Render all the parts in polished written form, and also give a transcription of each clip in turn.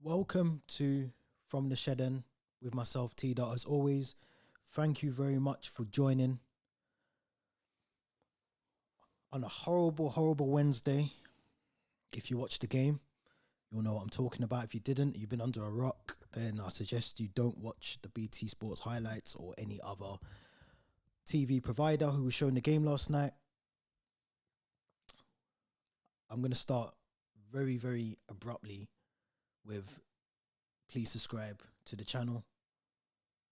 Welcome to From the Shed End with myself, T.Dot. As always, thank you very much for joining on a horrible Wednesday. If you watched the game, you'll know what I'm talking about. If you didn't, you've been under a rock, then I suggest you don't watch the BT Sports highlights or any other TV provider who was showing the game last night. I'm going to start very abruptly with please subscribe to the channel.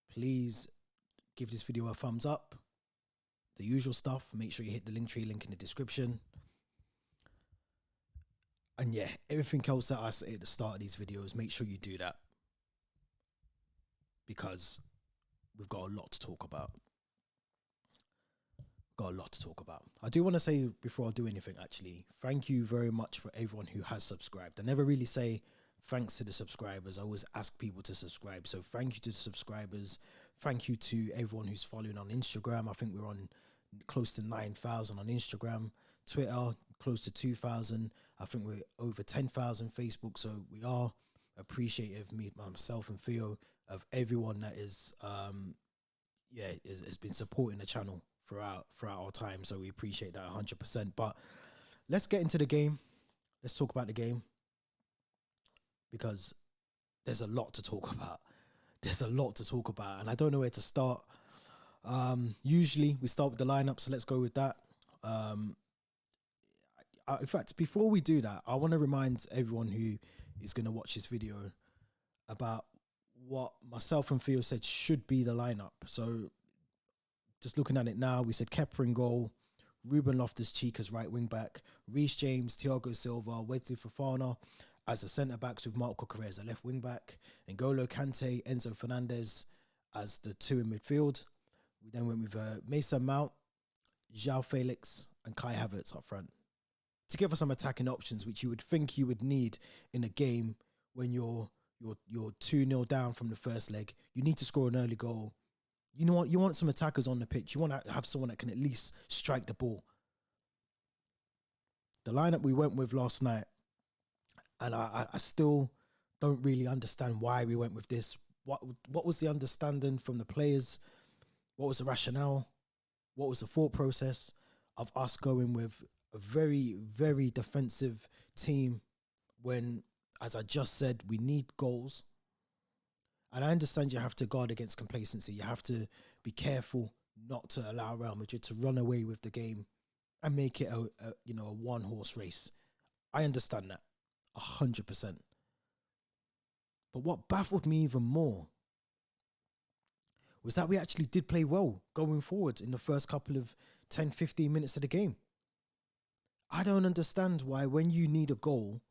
Please give this video a thumbs up. The usual stuff. Make sure you hit the Linktree link in the description. And yeah, everything else that I say at the start of these videos, make sure you do that. Because we've got a lot to talk about. I do want to say before I do anything, actually, thank you very much for everyone who has subscribed. I never really say thanks to the subscribers. I always ask people to subscribe. So thank you to the subscribers. Thank you to everyone who's following on Instagram. I think we're on close to 9,000 on Instagram. Twitter, close to 2,000. I think we're over 10,000 Facebook. So we are appreciative, myself and Theo, of everyone that is, has been supporting the channel throughout our time. So we appreciate that 100%. But let's get into the game. Let's talk about the game, because there's a lot to talk about. And I don't know where to start. Usually we start with the lineup, so let's go with that. In fact, before we do that, I want to remind everyone who is going to watch this video about what myself and Theo said should be the lineup. So just looking at it now, we said Kepa in goal, Ruben Loftus-Cheek as right wing back, Reece James, Thiago Silva, Wesley Fofana as the centre backs with Marco Correa as a left wing back, N'Golo Kante, Enzo Fernandez as the two in midfield. We then went with Mason Mount, João Felix, and Kai Havertz up front to give us some attacking options, which you would think you would need in a game when you're 2-0 down from the first leg. You need to score an early goal. You know what? You want some attackers on the pitch. You want to have someone that can at least strike the ball. The lineup we went with last night, and I still don't really understand why we went with this. What was the understanding from the players? What was the rationale? What was the thought process of us going with a very defensive team when, as I just said, we need goals? And I understand you have to guard against complacency. You have to be careful not to allow Real Madrid to run away with the game and make it a one-horse race. I understand that 100%. But what baffled me even more was that we actually did play well going forward in the first couple of 10-15 minutes of the game. I don't understand why when you need a goal,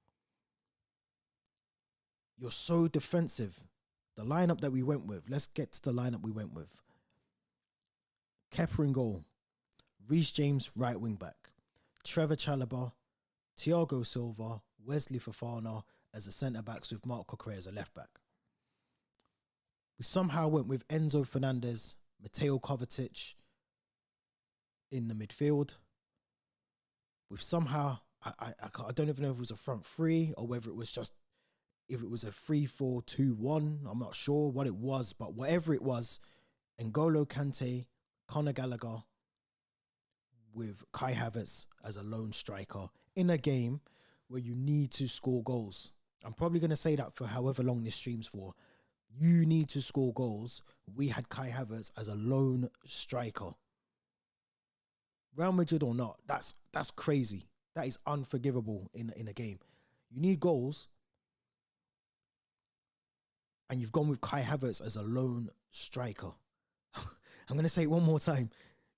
you're so defensive. The lineup that we went with, let's get to the lineup we went with. Kepa in goal, Reece James right wing back, Trevor Chalobah, Thiago Silva, Wesley Fofana as the centre backs with Marco Correa as a left back. We somehow went with Enzo Fernandez, Mateo Kovacic in the midfield. We've somehow, I don't even know if it was a front three or whether it was just, if it was a 3-4-2-1, I'm not sure what it was, but whatever it was, N'Golo Kante, Conor Gallagher with Kai Havertz as a lone striker in a game where you need to score goals. I'm probably going to say that for however long this stream's for. You need to score goals. We had Kai Havertz as a lone striker. Real Madrid or not, that's crazy. That is unforgivable in a game. You need goals, and you've gone with Kai Havertz as a lone striker. I'm going to say it one more time.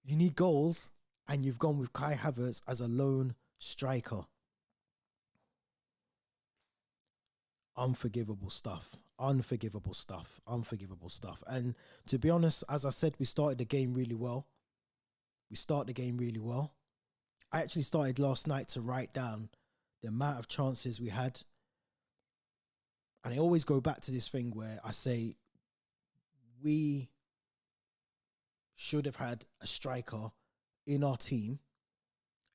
You need goals, and you've gone with Kai Havertz as a lone striker. Unforgivable stuff. And to be honest, as I said, we started the game really well. I actually started last night to write down the amount of chances we had. And I always go back to this thing where I say we should have had a striker in our team,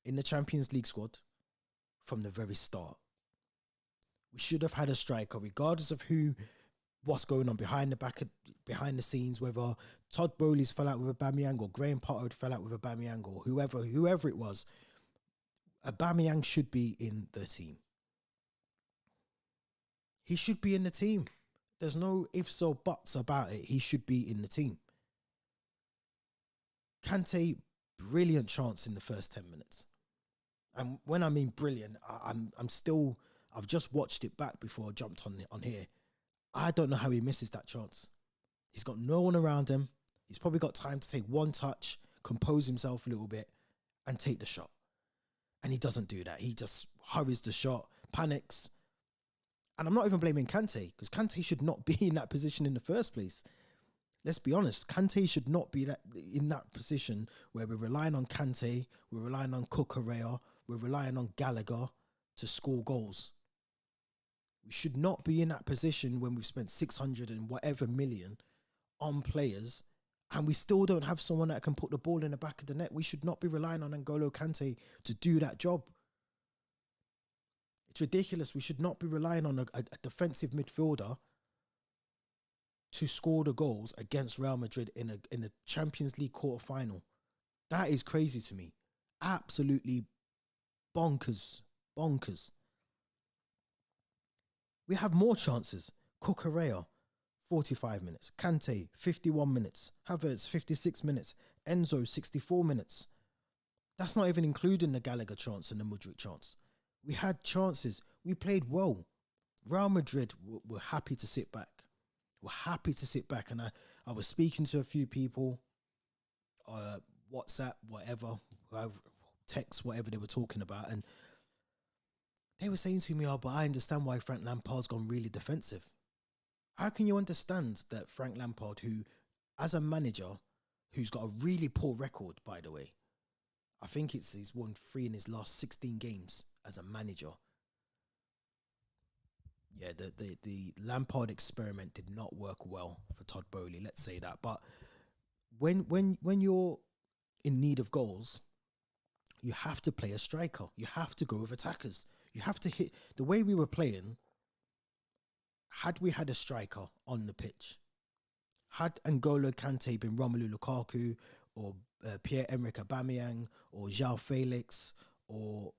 in the Champions League squad, from the very start. We should have had a striker, regardless of what's going on behind the scenes, whether Todd Bowley's fell out with Aubameyang or Graham Potter fell out with Aubameyang or whoever it was. Aubameyang should be in the team. He should be in the team. There's no ifs or buts about it. He should be in the team. Kante, brilliant chance in the first 10 minutes. And when I mean brilliant, I've just watched it back before I jumped on here. I don't know how he misses that chance. He's got no one around him. He's probably got time to take one touch, compose himself a little bit, and take the shot. And he doesn't do that. He just hurries the shot, panics. And I'm not even blaming Kante, because Kante should not be in that position in the first place. Let's be honest. Kante should not be in that position where we're relying on Kante, we're relying on Cucurella, we're relying on Gallagher to score goals. We should not be in that position when we've spent 600 and whatever million on players and we still don't have someone that can put the ball in the back of the net. We should not be relying on N'Golo Kante to do that job. It's ridiculous. We should not be relying on a defensive midfielder to score the goals against Real Madrid in a Champions League quarter-final. That is crazy to me. Absolutely bonkers. We have more chances. Cucurella, 45 minutes. Kante, 51 minutes. Havertz, 56 minutes. Enzo, 64 minutes. That's not even including the Gallagher chance and the Mudryk chance. We had chances. We played well. Real Madrid were happy to sit back. We're happy to sit back. And I was speaking to a few people, WhatsApp, whatever, text, whatever they were talking about. And they were saying to me, but I understand why Frank Lampard's gone really defensive. How can you understand that Frank Lampard, who, as a manager, who's got a really poor record, by the way, I think he's won 3 in his last 16 games as a manager. Yeah, the Lampard experiment did not work well for Todd Bowley, let's say that. But when you're in need of goals, you have to play a striker. You have to go with attackers. You have to hit. The way we were playing, had we had a striker on the pitch, had N'Golo Kante been Romelu Lukaku or Pierre-Emerick Aubameyang or João Felix or,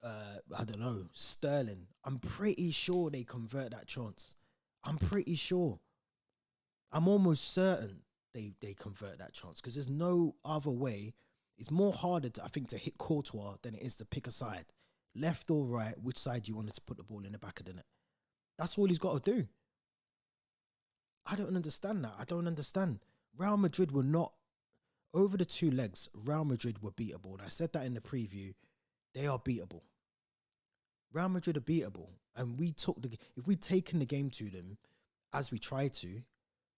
I don't know, Sterling, I'm pretty sure they convert that chance. I'm pretty sure. I'm almost certain they convert that chance because there's no other way. It's more harder, I think, to hit Courtois than it is to pick a side. Left or right, which side you wanted to put the ball in the back of the net. That's all he's got to do. I don't understand that. I don't understand. Real Madrid were not, over the 2 legs, Real Madrid were beatable. And I said that in the preview. They are beatable. Real Madrid are beatable. And if we'd taken the game to them, as we tried to,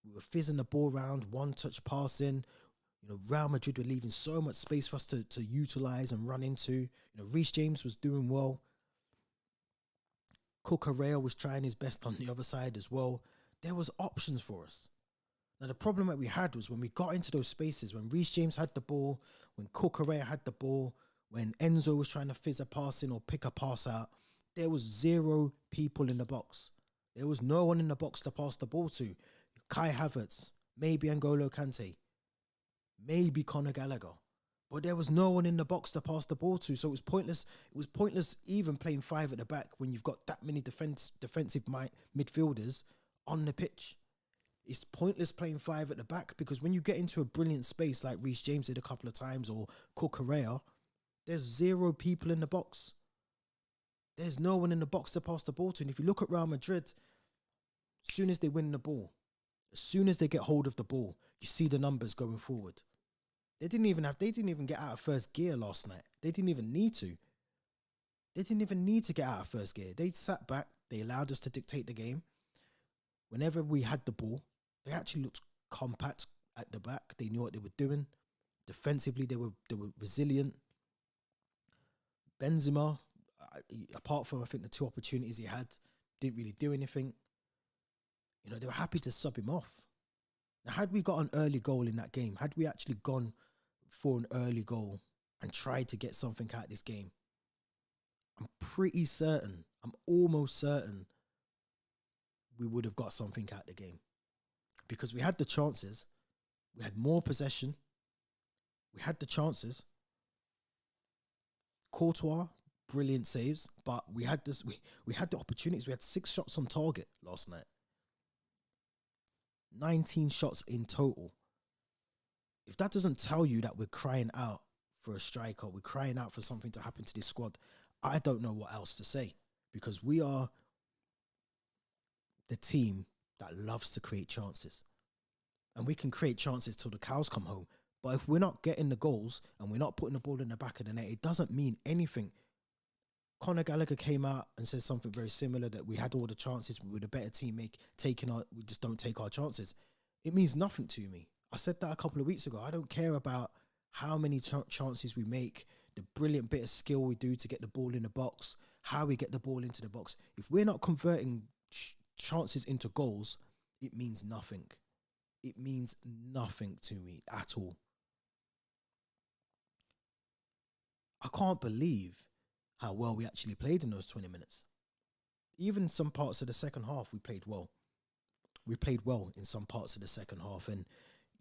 we were fizzing the ball around, one-touch passing. Real Madrid were leaving so much space for us to utilise and run into. Reece James was doing well. Cucurella was trying his best on the other side as well. There was options for us. Now, the problem that we had was when we got into those spaces, when Reece James had the ball, when Cucurella had the ball, when Enzo was trying to fizz a pass in or pick a pass out, there was 0 people in the box. There was no one in the box to pass the ball to. Kai Havertz, maybe N'Golo Kante, maybe Conor Gallagher. But there was no one in the box to pass the ball to, so it was pointless. It was pointless even playing 5 at the back when you've got that many defensive midfielders on the pitch. It's pointless playing 5 at the back because when you get into a brilliant space like Reece James did a couple of times or Cucurella, there's 0 people in the box. There's no one in the box to pass the ball to. And if you look at Real Madrid, as soon as they win the ball, as soon as they get hold of the ball, you see the numbers going forward. They didn't even get out of first gear last night. They didn't even need to. They didn't even need to get out of first gear. They sat back. They allowed us to dictate the game. Whenever we had the ball, they actually looked compact at the back. They knew what they were doing. Defensively, they were resilient. Benzema, apart from I think the 2 opportunities he had, didn't really do anything. They were happy to sub him off. Now, had we got an early goal in that game, had we actually gone for an early goal and tried to get something out of this game, I'm pretty certain, I'm almost certain we would have got something out of the game because we had the chances. We had more possession. We had the chances. Courtois, brilliant saves, but we had this. We had the opportunities. We had 6 shots on target last night. 19 shots in total. If that doesn't tell you that we're crying out for a striker, we're crying out for something to happen to this squad, I don't know what else to say, because we are the team that loves to create chances. And we can create chances till the cows come home. But if we're not getting the goals and we're not putting the ball in the back of the net, it doesn't mean anything. Conor Gallagher came out and said something very similar, that we had all the chances, we were the better team, we just don't take our chances. It means nothing to me. I said that a couple of weeks ago. I don't care about how many chances we make, the brilliant bit of skill we do to get the ball in the box, how we get the ball into the box. If we're not converting chances into goals, it means nothing. It means nothing to me at all. I can't believe how well we actually played in those 20 minutes. Even some parts of the second half, we played well. We played well in some parts of the second half. And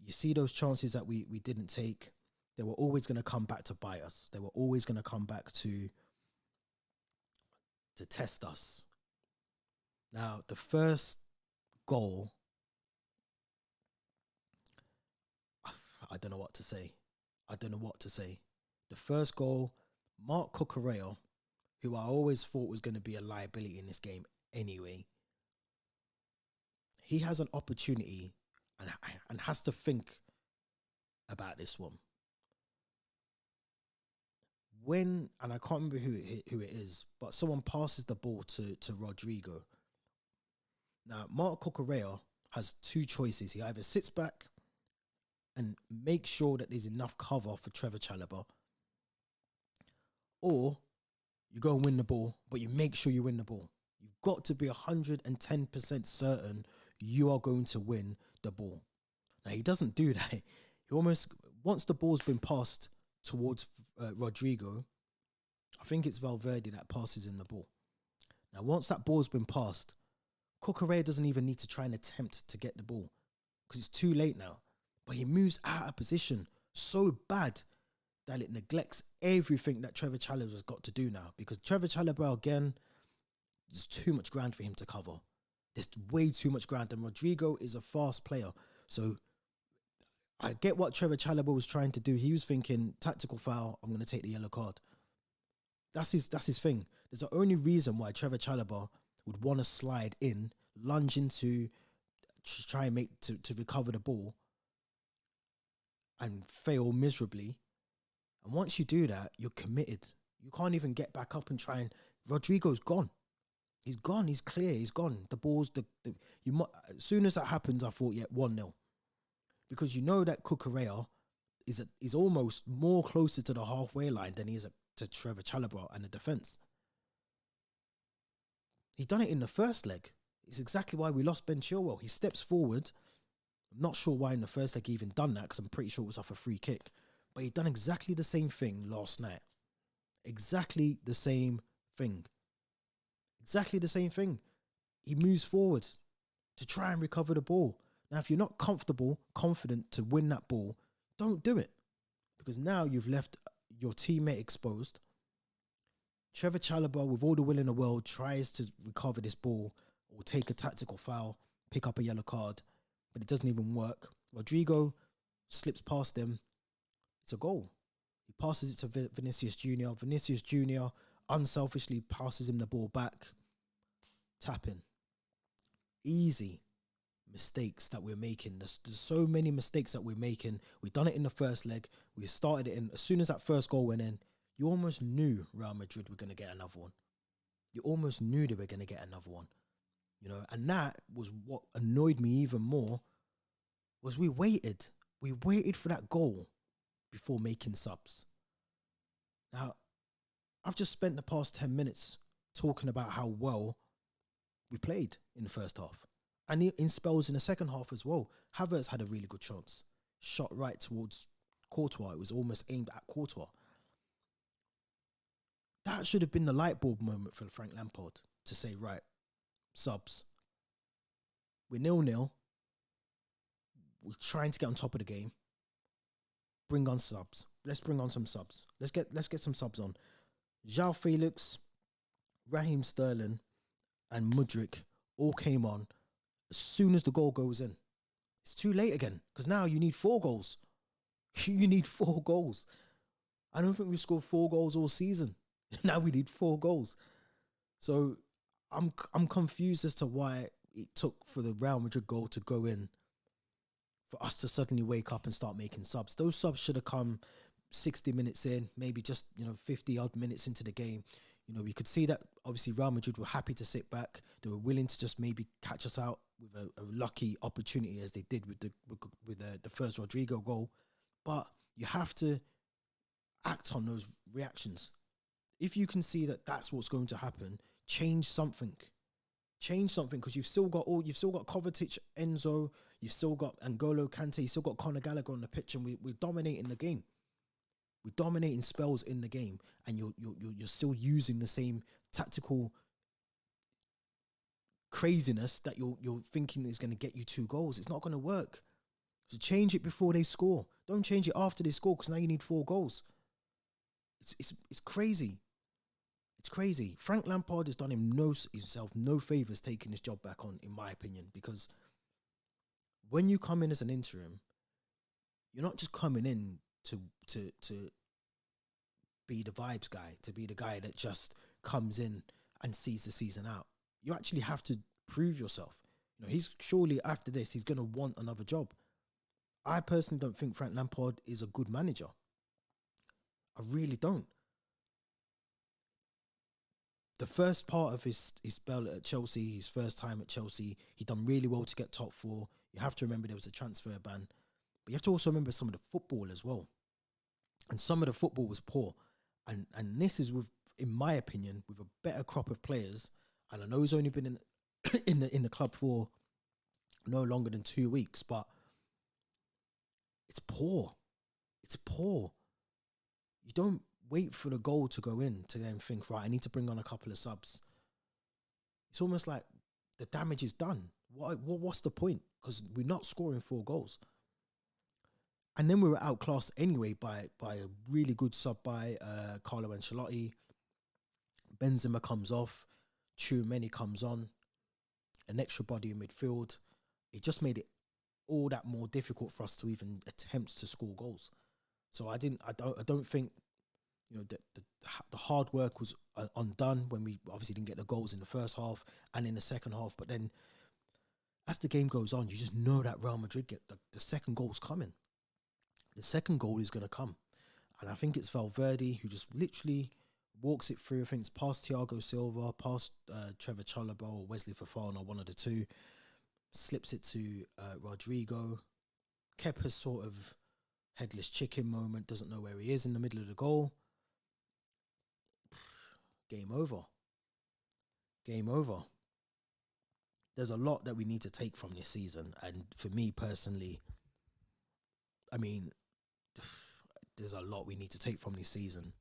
you see those chances that we didn't take, they were always going to come back to bite us. They were always going to come back to test us. Now, the first goal, I don't know what to say. The first goal, Mark Cucurella, who I always thought was going to be a liability in this game anyway, he has an opportunity and has to think about this one. And I can't remember who it is, but someone passes the ball to Rodrigo. Now, Mark Cucurella has 2 choices. He either sits back and makes sure that there's enough cover for Trevor Chalobah, or you go and win the ball, but you make sure you win the ball. You've got to be 110% certain you are going to win the ball. Now, he doesn't do that. He almost, once the ball's been passed towards Rodrigo, I think it's Valverde that passes him the ball. Now, once that ball's been passed, Cucurella doesn't even need to try and attempt to get the ball because it's too late now. But he moves out of position so bad that it neglects everything that Trevor Chalobah has got to do now, because Trevor Chalobah, again, there's too much ground for him to cover. There's way too much ground, and Rodrigo is a fast player. So I get what Trevor Chalobah was trying to do. He was thinking, tactical foul, I'm going to take the yellow card. That's his thing. There's the only reason why Trevor Chalobah would want to slide in, lunge into, try and make to recover the ball and fail miserably. And once you do that, you're committed. You can't even get back up and try and... Rodrigo's gone. He's gone. He's clear. He's gone. The ball's... as soon as that happens, I thought, yeah, 1-0. Because you know that Cucurella is almost more closer to the halfway line than he is to Trevor Chalobah and the defence. He done it in the first leg. It's exactly why we lost Ben Chilwell. He steps forward. I'm not sure why in the first leg he even done that, because I'm pretty sure it was off a free kick. But he done exactly the same thing last night. Exactly the same thing. Exactly the same thing. He moves forward to try and recover the ball. Now, if you're not confident to win that ball, don't do it. Because now you've left your teammate exposed. Trevor Chalobah, with all the will in the world, tries to recover this ball or take a tactical foul, pick up a yellow card, but it doesn't even work. Rodrigo slips past him. It's a goal. He passes it to Vinicius Jr. Vinicius Jr. unselfishly passes him the ball back. Tapping. Easy mistakes that we're making. There's so many mistakes that we're making. We've done it in the first leg. We started it in. As soon as that first goal went in, you almost knew Real Madrid were going to get another one. You almost knew they were going to get another one. You know, and that was what annoyed me even more, was we waited. We waited for that goal before making subs. Now, I've just spent the past 10 minutes talking about how well we played in the first half. And in spells in the second half as well. Havertz had a really good chance. Shot right towards Courtois. It was almost aimed at Courtois. That should have been the light bulb moment for Frank Lampard to say, right, subs. We're 0-0. We're trying to get on top of the game. Bring on subs. Let's bring on some subs. Let's get some subs on. João Felix, Raheem Sterling, and Mudryk all came on as soon as the goal goes in. It's too late again because now you need 4 goals. You need 4 goals. I don't think we scored 4 goals all season. Now we need 4 goals. So I'm confused as to why it took for the Real Madrid goal to go in for us to suddenly wake up and start making subs. Those subs should have come 60 minutes in, maybe just 50 odd minutes into the game. We could see that obviously Real Madrid were happy to sit back. They were willing to just maybe catch us out with a lucky opportunity, as they did with the first Rodrigo goal. But you have to act on those reactions. If you can see that that's what's going to happen, change something. Change something, because you've still got Kovacic, Enzo, you've still got N'Golo Kante, you've still got Conor Gallagher on the pitch, and we're dominating the game. We're dominating spells in the game, and you're still using the same tactical craziness that you're thinking is going to get you 2 goals. It's not going to work. So change it before they score. Don't change it after they score, because now you need 4 goals. It's crazy. It's crazy. Frank Lampard has done himself no favours taking this job back on, in my opinion, because when you come in as an interim, you're not just coming in to be the vibes guy, to be the guy that just comes in and sees the season out. You actually have to prove yourself. He's surely, after this, he's going to want another job. I personally don't think Frank Lampard is a good manager. I really don't. The first part of his spell at Chelsea, his first time at Chelsea, he done really well to get top 4. You have to remember there was a transfer ban. But you have to also remember some of the football as well. And some of the football was poor. And this is, in my opinion, with a better crop of players. And I know he's only been in the club for no longer than 2 weeks, but it's poor. It's poor. You don't wait for the goal to go in to then think, right, I need to bring on a couple of subs. It's almost like the damage is done. What's the point? Because we're not scoring 4 goals. And then we were outclassed anyway by a really good sub by Carlo Ancelotti. Benzema comes off. Tchouameni comes on. An extra body in midfield. It just made it all that more difficult for us to even attempt to score goals. So I don't think the hard work was undone when we obviously didn't get the goals in the first half and in the second half. But then as the game goes on, you just know that Real Madrid get the second goal's coming. The second goal is going to come. And I think it's Valverde who just literally walks it through. I think it's past Thiago Silva, past Trevor Chalobah or Wesley Fofana, one of the two. Slips it to Rodrigo. Kepa's sort of headless chicken moment, doesn't know where he is in the middle of the goal. Game over. Game over. There's a lot that we need to take from this season. And for me personally, I mean, there's a lot we need to take from this season.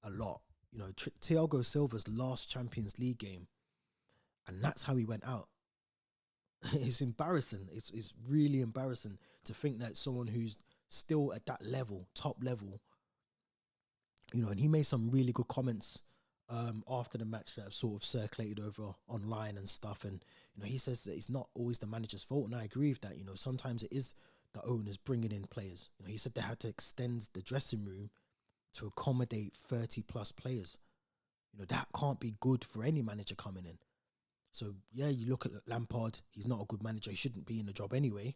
A lot. Thiago Silva's last Champions League game, and that's how he went out. It's embarrassing. It's really embarrassing to think that someone who's still at that level, top level, and he made some really good comments after the match that have sort of circulated over online and stuff. And, he says that it's not always the manager's fault. And I agree with that. Sometimes it is the owners bringing in players. He said they had to extend the dressing room to accommodate 30 plus players. That can't be good for any manager coming in. So, yeah, you look at Lampard, he's not a good manager. He shouldn't be in the job anyway.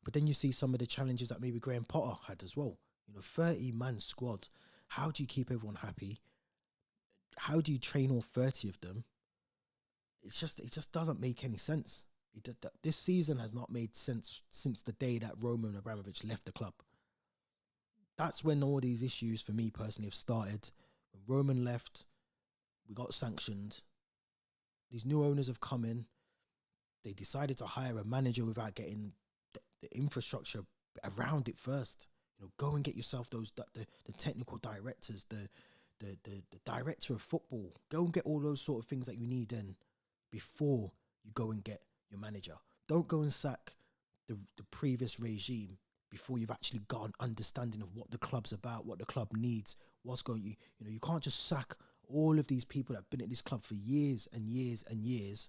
But then you see some of the challenges that maybe Graham Potter had as well. 30-man squad. How do you keep everyone happy? How do you train all 30 of them? It just doesn't make any sense. This season has not made sense since the day that Roman Abramovich left the club. That's when all these issues, for me personally, have started. When Roman left, we got sanctioned. These new owners have come in. They decided to hire a manager without getting the infrastructure around it first. Go and get yourself the technical directors, the the director of football. Go and get all those sort of things that you need in before you go and get your manager. Don't go and sack the previous regime before you've actually got an understanding of what the club's about, what the club needs, what's going. You can't just sack all of these people that have been at this club for years and years and years.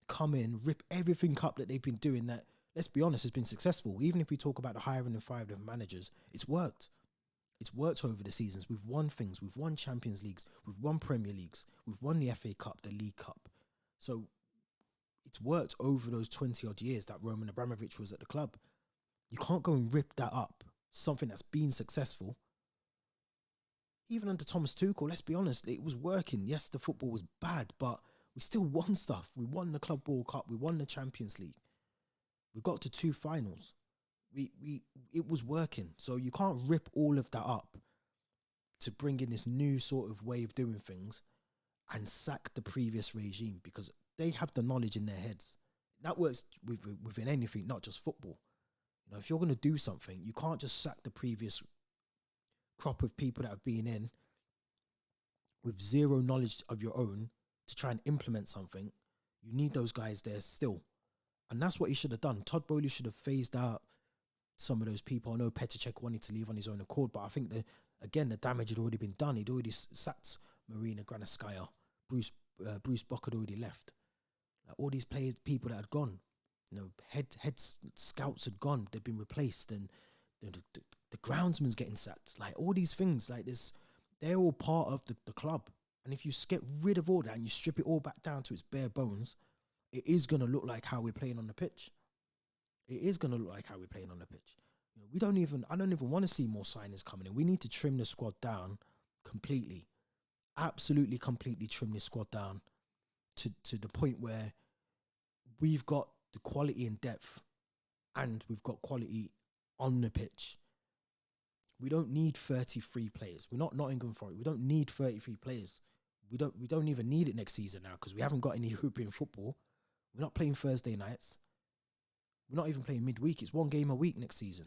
Come in, rip everything up that they've been doing. That, let's be honest, has been successful. Even if we talk about the hiring and firing of managers, it's worked. It's worked over the seasons. We've won things. We've won Champions Leagues. We've won Premier Leagues. We've won the FA Cup, the League Cup. So it's worked over those 20 odd years that Roman Abramovich was at the club. You can't go and rip that up. Something that's been successful. Even under Thomas Tuchel, let's be honest, it was working. Yes, the football was bad, but we still won stuff. We won the Club World Cup. We won the Champions League. We got to 2 finals. It was working. So you can't rip all of that up to bring in this new sort of way of doing things and sack the previous regime, because they have the knowledge in their heads. That works within anything, not just football. If you're going to do something, you can't just sack the previous crop of people that have been in with zero knowledge of your own to try and implement something. You need those guys there still. And that's what he should have done. Todd Bowley should have phased out some of those people. I know Petr Cech wanted to leave on his own accord, but I think the damage had already been done. He'd already sacked Marina Granovskaya. Bruce Bock had already left. Like, all these people that had gone, head scouts had gone. They'd been replaced, and the groundsman's getting sacked. Like, all these things like this, they're all part of the club. And if you get rid of all that and you strip it all back down to its bare bones, it is going to look like how we're playing on the pitch. It is going to look like how we're playing on the pitch. I don't even want to see more signings coming in. We need to trim the squad down completely. Absolutely, completely trim this squad down to the point where we've got the quality and depth, and we've got quality on the pitch. We don't need 33 players. We're not Nottingham Forest. We don't need 33 players. We don't even need it next season now, because we haven't got any European football. We're not playing Thursday nights. We're not even playing midweek. It's 1 game a week next season.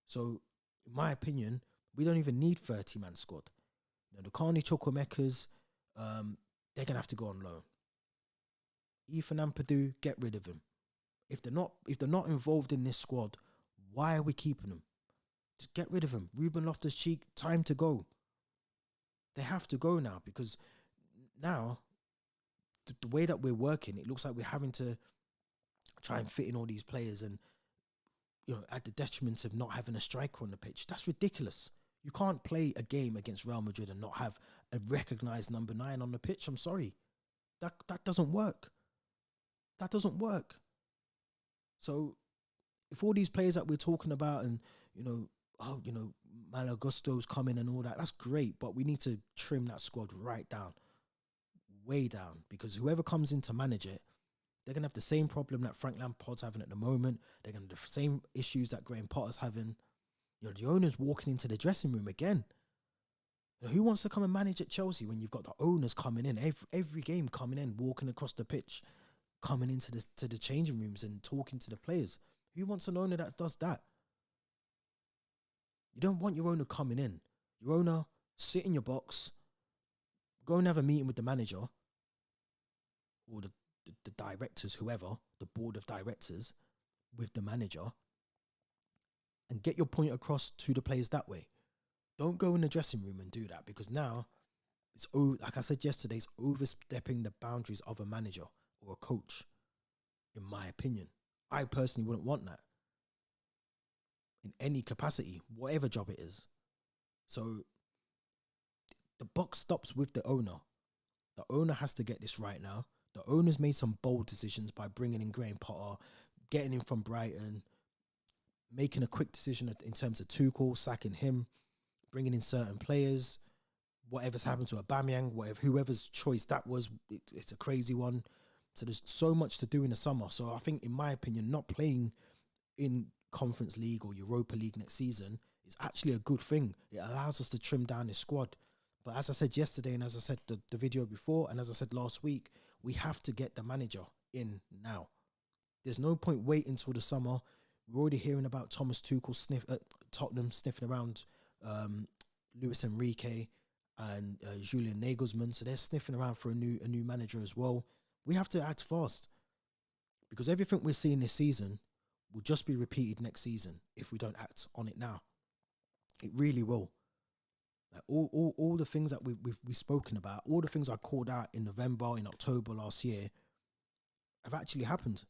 So, in my opinion, we don't even need 30-man squad. The Carney Chukwuemeka's, they're going to have to go on loan. Ethan Ampadu, get rid of him. If they're not involved in this squad, why are we keeping them? Just get rid of him. Ruben Loftus-Cheek, time to go. They have to go now, because now the way that we're working, it looks like we're having to try and fit in all these players, and at the detriment of not having a striker on the pitch. That's ridiculous. You can't play a game against Real Madrid and not have a recognised number 9 on the pitch. I'm sorry. That doesn't work. That doesn't work. So if all these players that we're talking about, and Malo Gusto's coming and all that, that's great, but we need to trim that squad right down. Way down. Because whoever comes in to manage it, they're going to have the same problem that Frank Lampard's having at the moment. They're going to have the same issues that Graham Potter's having. The owner's walking into the dressing room again. Who wants to come and manage at Chelsea when you've got the owners coming in, every game coming in, walking across the pitch, coming into the changing rooms and talking to the players? Who wants an owner that does that? You don't want your owner coming in. Your owner, sit in your box, go and have a meeting with the manager or the directors, whoever, the board of directors, with the manager, and get your point across to the players that way. Don't go in the dressing room and do that, because now it's, like I said yesterday, it's overstepping the boundaries of a manager or a coach, in my opinion. I personally wouldn't want that in any capacity, whatever job it is. So the buck stops with the owner. The owner has to get this right now. The owner's made some bold decisions by bringing in Graham Potter, getting him from Brighton, making a quick decision in terms of Tuchel, sacking him, bringing in certain players. Whatever's happened to Aubameyang, whoever's choice that was, it's a crazy one. So there's so much to do in the summer. So I think, in my opinion, not playing in Conference League or Europa League next season is actually a good thing. It allows us to trim down this squad. But as I said yesterday, and as I said the video before, and as I said last week, we have to get the manager in now. There's no point waiting until the summer. We're already hearing about Thomas Tuchel Tottenham sniffing around Luis Enrique. and Julian Nagelsmann. So they're sniffing around for a new manager as well. We have to act fast because everything we're seeing this season will just be repeated next season if we don't act on it now. It really will. Like all the things that we've spoken about, all the things I called out in November, in October last year, have actually happened.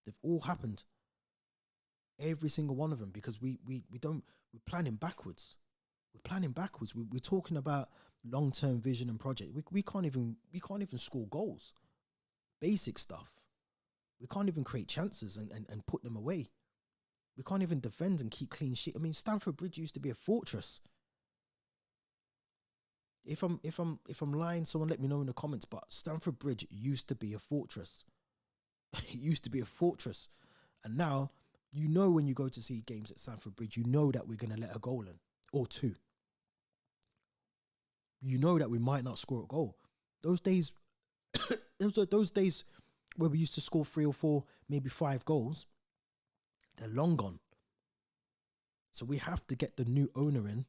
They've all happened. Every single one of them, because we're planning backwards. We're planning backwards. We're talking about long-term vision and project. We can't even score goals. Basic stuff. We can't even create chances and put them away. We can't even defend and keep clean sheet. I mean, Stamford Bridge used to be a fortress. If I'm lying, someone let me know in the comments. But Stamford Bridge used to be a fortress. It used to be a fortress, and now you know when you go to see games at Stamford Bridge, you know that we're going to let a goal in or two. You know that we might not score a goal. Those days, those days where we used to score 3 or 4, maybe 5 goals, they're long gone. So we have to get the new owner in,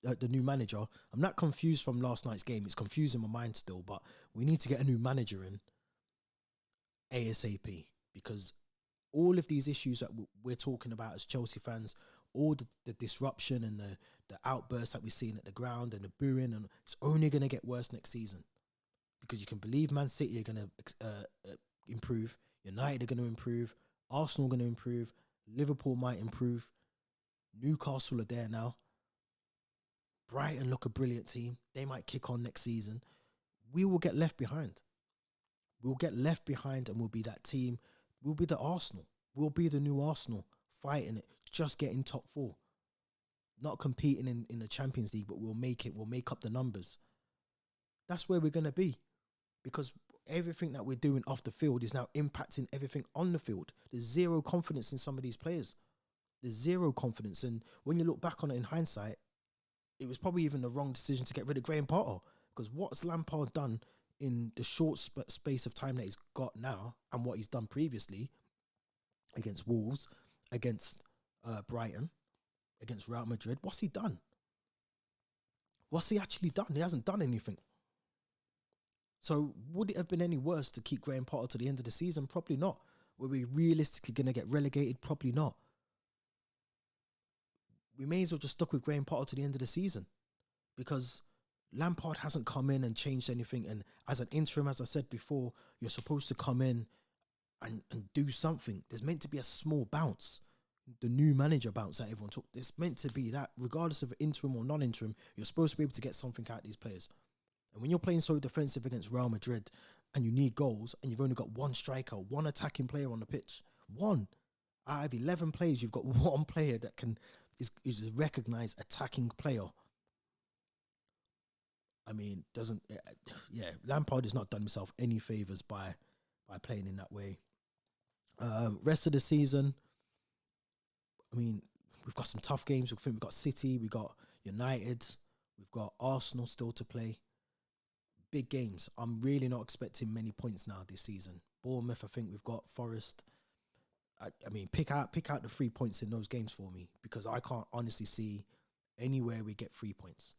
the new manager. I'm not confused from last night's game. It's confusing my mind still, but we need to get a new manager in ASAP, because all of these issues that we're talking about as Chelsea fans, all the disruption and the outbursts that we're seeing at the ground and the booing, and it's only going to get worse next season, because you can believe Man City are going to improve, United are going to improve, Arsenal are going to improve, Liverpool might improve, Newcastle are there now, Brighton look a brilliant team, they might kick on next season. We will get left behind. We'll get left behind and we'll be that team. We'll be the Arsenal. We'll be the new Arsenal, fighting it, just getting top 4. Not competing in the Champions League, but we'll make it. We'll make up the numbers. That's where we're going to be, because everything that we're doing off the field is now impacting everything on the field. There's zero confidence in some of these players. There's zero confidence. And when you look back on it in hindsight, it was probably even the wrong decision to get rid of Graham Potter, because what's Lampard done in the short space of time that he's got now and what he's done previously against Wolves, against Brighton, against Real Madrid? What's he done? What's he actually done? He hasn't done anything. So would it have been any worse to keep Graham Potter to the end of the season? Probably not. Were we realistically going to get relegated? Probably not. We may as well just stuck with Graham Potter to the end of the season, because Lampard hasn't come in and changed anything. And as an interim, as I said before, you're supposed to come in and do something. There's meant to be a small bounce. The new manager bounce that everyone took. It's meant to be that, regardless of interim or non-interim, you're supposed to be able to get something out of these players. And when you're playing so defensive against Real Madrid and you need goals and you've only got one striker, one attacking player on the pitch, one out of 11 players, you've got one player that is a recognised attacking player. I mean, Lampard has not done himself any favours by playing in that way. Rest of the season, I mean, we've got some tough games. I think we've got City, we've got United, we've got Arsenal still to play. Big games. I'm really not expecting many points now this season. Bournemouth, I think we've got Forest. I mean, pick out the 3 points in those games for me, because I can't honestly see anywhere we get 3 points.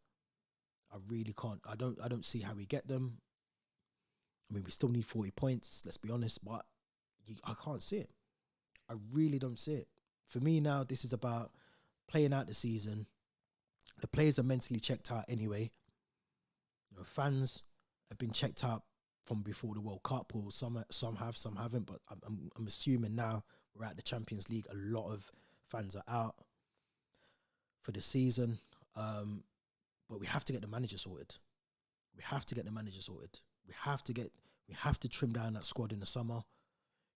I really can't. I don't see how we get them. I mean, we still need 40 points, let's be honest, but I can't see it. I really don't see it. For me now, this is about playing out the season. The players are mentally checked out anyway. You know, fans have been checked out from before the World Cup, or some have, some haven't, but I'm assuming now we're at the Champions League, a lot of fans are out for the season. But we have to get the manager sorted. We have to get the manager sorted. We have to trim down that squad in the summer.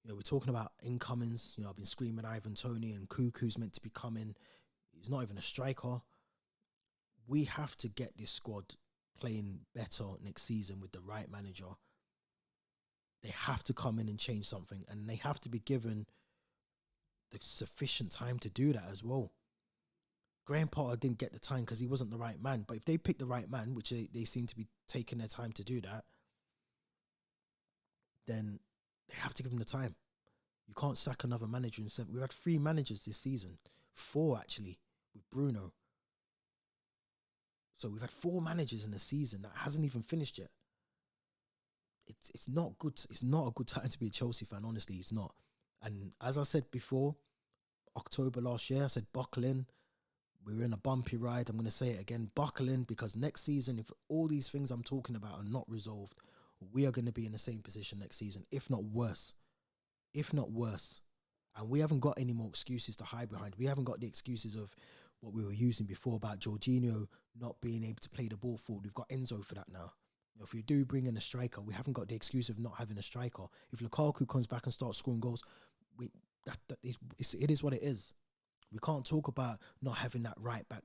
You know, we're talking about incomings. You know, I've been screaming Ivan Toney and Cuckoo's meant to be coming. He's not even a striker. We have to get this squad playing better next season with the right manager. They have to come in and change something, and they have to be given the sufficient time to do that as well. Graham Potter didn't get the time because he wasn't the right man. But if they pick the right man, which they seem to be taking their time to do that, then they have to give him the time. You can't sack another manager in 7. We've had 3 managers this season. 4, actually, with Bruno. So we've had 4 managers in the season that hasn't even finished yet. It's not good. It's not a good time to be a Chelsea fan. Honestly, it's not. And as I said before, October last year, I said buckle in. We're in a bumpy ride. I'm going to say it again, buckle in, because next season, if all these things I'm talking about are not resolved, we are going to be in the same position next season, if not worse. If not worse. And we haven't got any more excuses to hide behind. We haven't got the excuses of what we were using before about Jorginho not being able to play the ball forward. We've got Enzo for that now. If we do bring in a striker, we haven't got the excuse of not having a striker. If Lukaku comes back and starts scoring goals, it is what it is. We can't talk about not having that right back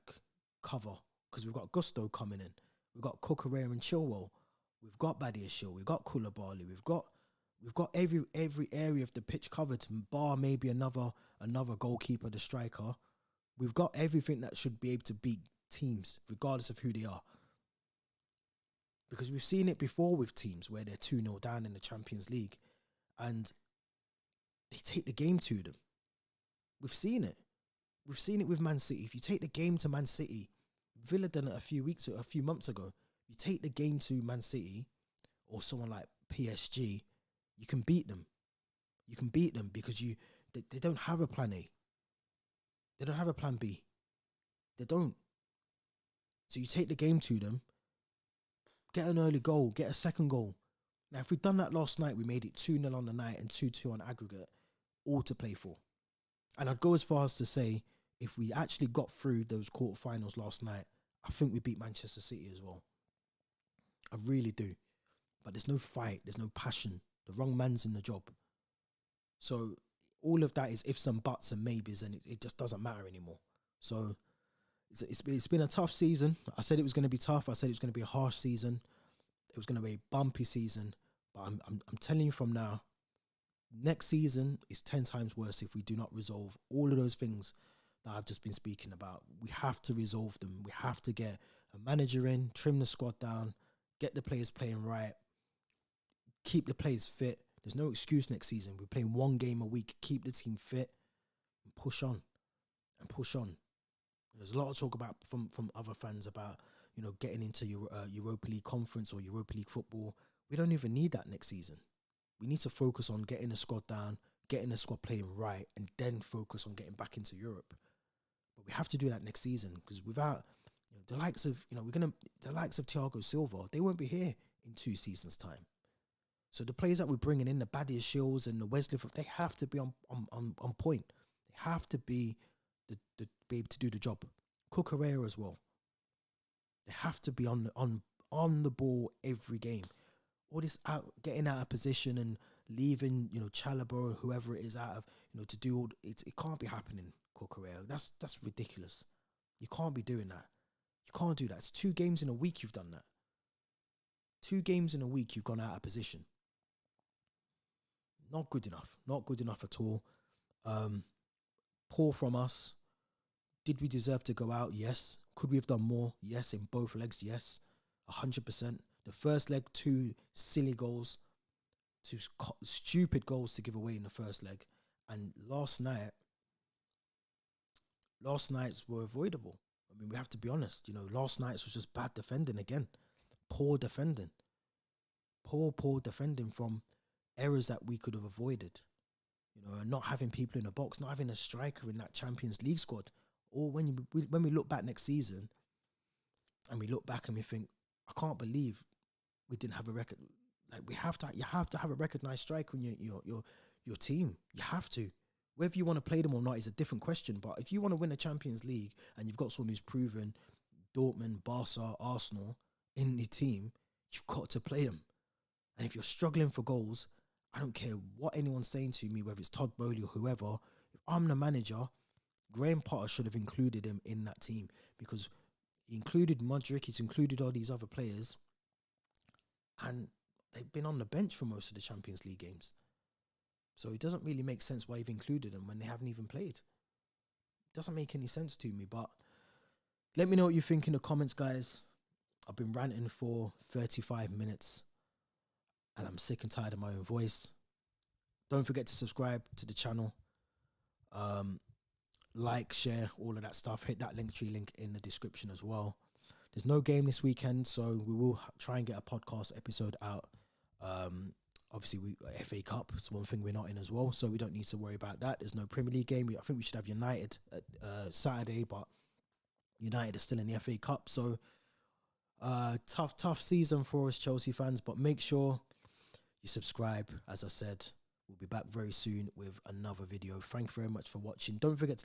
cover because we've got Gusto coming in. We've got Cucurella and Chilwell. We've got Badiashile. We've got Koulibaly. We've got every area of the pitch covered, bar maybe another goalkeeper, the striker. We've got everything that should be able to beat teams, regardless of who they are. Because we've seen it before with teams where they're 2-0 down in the Champions League and they take the game to them. We've seen it. We've seen it with Man City. If you take the game to Man City, Villa done it a few months ago. You take the game to Man City or someone like PSG, you can beat them. You can beat them because they don't have a plan A. They don't have a plan B. They don't. So you take the game to them, get an early goal, get a second goal. Now, if we'd done that last night, we made it 2-0 on the night and 2-2 on aggregate, all to play for. And I'd go as far as to say, if we actually got through those quarterfinals last night, I think we beat Manchester City as well. I really do. But there's no fight, there's no passion. The wrong man's in the job. So all of that is ifs and buts and maybes, and it just doesn't matter anymore. So it's been a tough season. I said it was going to be tough. I said it was going to be a harsh season. It was going to be a bumpy season. But I'm telling you from now, next season is 10 times worse if we do not resolve all of those things that I've just been speaking about. We have to resolve them. We have to get a manager in, trim the squad down, get the players playing right, keep the players fit. There's no excuse next season. We're playing 1 game a week. Keep the team fit and push on. And push on. There's a lot of talk about from other fans about, getting into Europa League conference or Europa League football. We don't even need that next season. We need to focus on getting the squad down, getting the squad playing right, and then focus on getting back into Europe. But we have to do that next season because without the likes of the likes of Thiago Silva, they won't be here in 2 seasons' time. So the players that we're bringing in, the Badiashiles and the Wesley, they have to be on point. They have to be be able to do the job. Cucurella as well. They have to be on the ball every game. All this getting out of position and leaving, Chalobah or whoever it is out of, to do all it can't be happening, Cucurella. That's ridiculous. You can't be doing that. You can't do that. It's 2 games in a week you've done that. 2 games in a week you've gone out of position. Not good enough. Not good enough at all. Poor from us. Did we deserve to go out? Yes. Could we have done more? Yes. In both legs? Yes. 100%. The first leg, 2 silly goals. 2 stupid goals to give away in the first leg. And last night's were avoidable. I mean, we have to be honest. Last night's was just bad defending again. Poor defending. Poor defending from errors that we could have avoided. And not having people in the box, not having a striker in that Champions League squad. Or when we look back next season and we look back and we think, I can't believe we didn't have a record. Like you have to have a recognised striker in your team. You have to. Whether you want to play them or not is a different question. But if you want to win the Champions League and you've got someone who's proven Dortmund, Barca, Arsenal in the team, you've got to play them. And if you're struggling for goals, I don't care what anyone's saying to me, whether it's Todd Bowley or whoever. If I'm the manager, Graham Potter should have included him in that team because he included Modric, he's included all these other players, and they've been on the bench for most of the Champions League games. So it doesn't really make sense why you've included them when they haven't even played. It doesn't make any sense to me, but let me know what you think in the comments, guys. I've been ranting for 35 minutes and I'm sick and tired of my own voice. Don't forget to subscribe to the channel. Like, share, all of that stuff. Hit that Linktree link in the description as well. There's no game this weekend, so we will try and get a podcast episode out. Obviously, FA Cup is one thing we're not in as well, so we don't need to worry about that. There's no Premier League game. I think we should have United at Saturday, but United is still in the FA Cup, so tough season for us Chelsea fans. But make sure you subscribe. As I said, we'll be back very soon with another video. Thank you very much for watching. Don't forget to leave